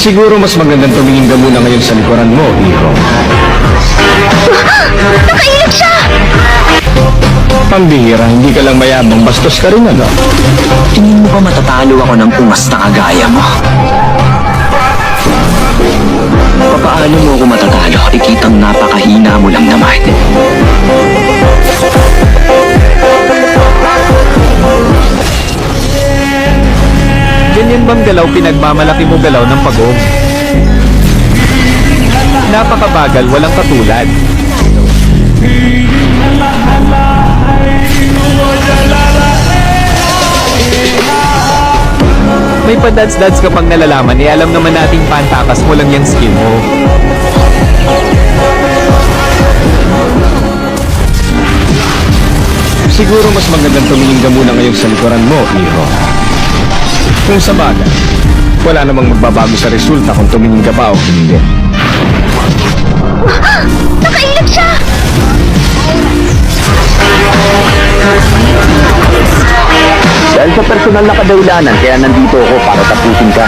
Siguro mas magandang tumingin ka muna ngayon sa likuran mo, Iho. Nakailag siya! Pambihira, hindi ka lang mayabang, bastos ka rin, ano? Tingin mo ba matatalo ako ng ungas na kagaya mo? Papaano mo ako matatalo? Ikitang napakahina mo lang naman. Ganyan bang galaw pinagmamalaki mo galaw ng pagong? Napakabagal, walang katulad. May padats-dads ka pang nalalaman, alam naman nating pantakas mo lang yung skill mo. Siguro mas magandang tumingin ka muna ngayon sa likuran mo, Iho. Kung sa bagay, wala namang magbabago sa resulta kung tumingin ka pa o hindi. Nakailag siya! Dahil sa personal na kadahilanan, kaya nandito ako para tapusin ka.